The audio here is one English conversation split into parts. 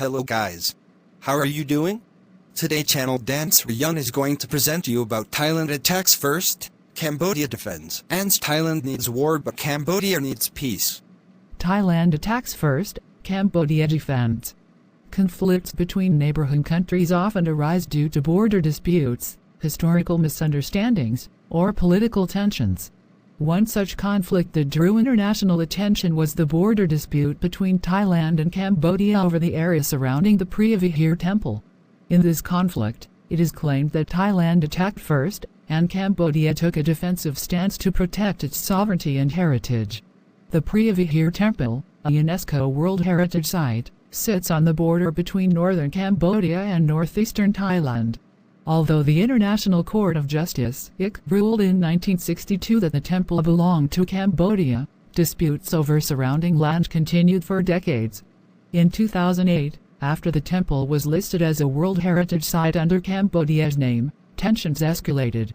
Hello guys. How are you doing? Today channel Dan Sreyoun is going to present you about Thailand attacks first, Cambodia defends, and Thailand needs war but Cambodia needs peace. Thailand attacks first, Cambodia defends. Conflicts between neighboring countries often arise due to border disputes, historical misunderstandings, or political tensions. One such conflict that drew international attention was the border dispute between Thailand and Cambodia over the area surrounding the Preah Vihear temple. In this conflict, it is claimed that Thailand attacked first, and Cambodia took a defensive stance to protect its sovereignty and heritage. The Preah Vihear temple, a UNESCO World Heritage Site, sits on the border between northern Cambodia and northeastern Thailand. Although the International Court of Justice (ICJ) ruled in 1962 that the temple belonged to Cambodia, disputes over surrounding land continued for decades. In 2008, after the temple was listed as a World Heritage Site under Cambodia's name, tensions escalated.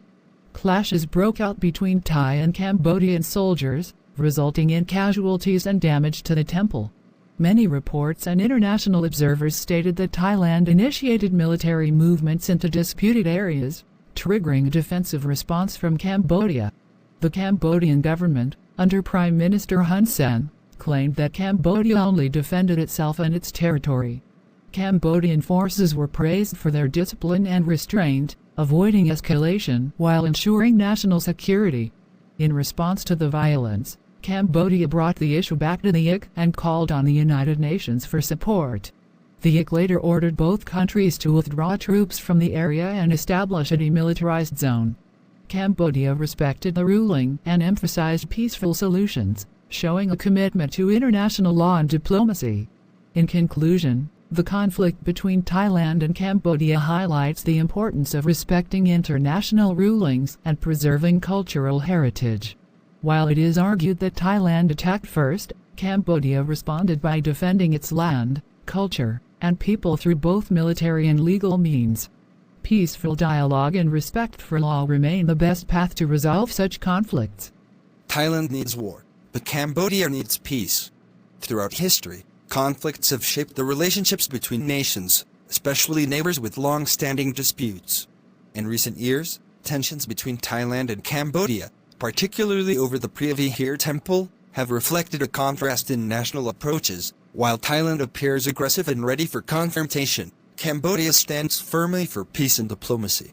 Clashes broke out between Thai and Cambodian soldiers, resulting in casualties and damage to the temple. Many reports and international observers stated that Thailand initiated military movements into disputed areas, triggering a defensive response from Cambodia. The Cambodian government, under Prime Minister Hun Sen, claimed that Cambodia only defended itself and its territory. Cambodian forces were praised for their discipline and restraint, avoiding escalation while ensuring national security. In response to the violence, Cambodia brought the issue back to the ICJ and called on the United Nations for support. The ICJ later ordered both countries to withdraw troops from the area and establish a demilitarized zone. Cambodia respected the ruling and emphasized peaceful solutions, showing a commitment to international law and diplomacy. In conclusion, the conflict between Thailand and Cambodia highlights the importance of respecting international rulings and preserving cultural heritage. While it is argued that Thailand attacked first, Cambodia responded by defending its land, culture, and people through both military and legal means. Peaceful dialogue and respect for law remain the best path to resolve such conflicts. Thailand needs war, but Cambodia needs peace. Throughout history, conflicts have shaped the relationships between nations, especially neighbors with long-standing disputes. In recent years, tensions between Thailand and Cambodia, particularly over the Preah Vihear temple, have reflected a contrast in national approaches. While Thailand appears aggressive and ready for confrontation, Cambodia stands firmly for peace and diplomacy.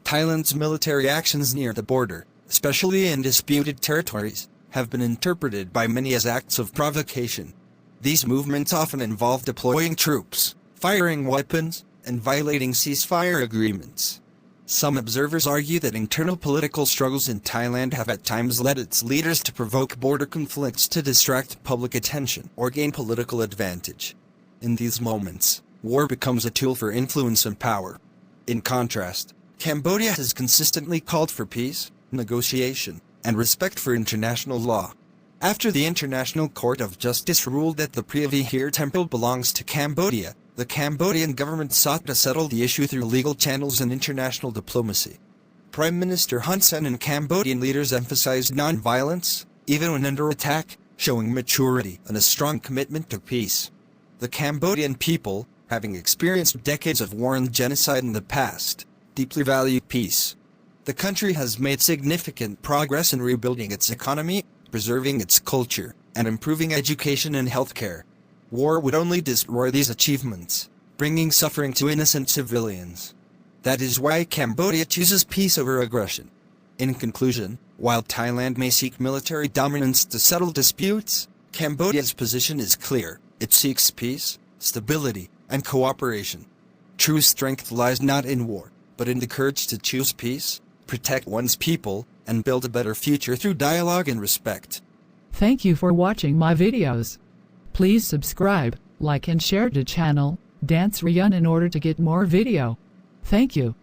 Thailand's military actions near the border, especially in disputed territories, have been interpreted by many as acts of provocation. These movements often involve deploying troops, firing weapons, and violating ceasefire agreements. Some observers argue that internal political struggles in Thailand have at times led its leaders to provoke border conflicts to distract public attention or gain political advantage. In these moments, war becomes a tool for influence and power. In contrast, Cambodia has consistently called for peace, negotiation, and respect for international law. After the International Court of Justice ruled that the Preah Vihear temple belongs to Cambodia, the Cambodian government sought to settle the issue through legal channels and international diplomacy. Prime Minister Hun Sen and Cambodian leaders emphasized non-violence, even when under attack, showing maturity and a strong commitment to peace. The Cambodian people, having experienced decades of war and genocide in the past, deeply value peace. The country has made significant progress in rebuilding its economy, preserving its culture, and improving education and healthcare. War would only destroy these achievements, bringing suffering to innocent civilians. That is why Cambodia chooses peace over aggression. In conclusion, while Thailand may seek military dominance to settle disputes, Cambodia's position is clear. It seeks peace, stability, and cooperation. True strength lies not in war, but in the courage to choose peace, protect one's people, and build a better future through dialogue and respect. Thank you for watching my videos. Please subscribe, like and share the channel, Dan Sreyoun in order to get more video. Thank you.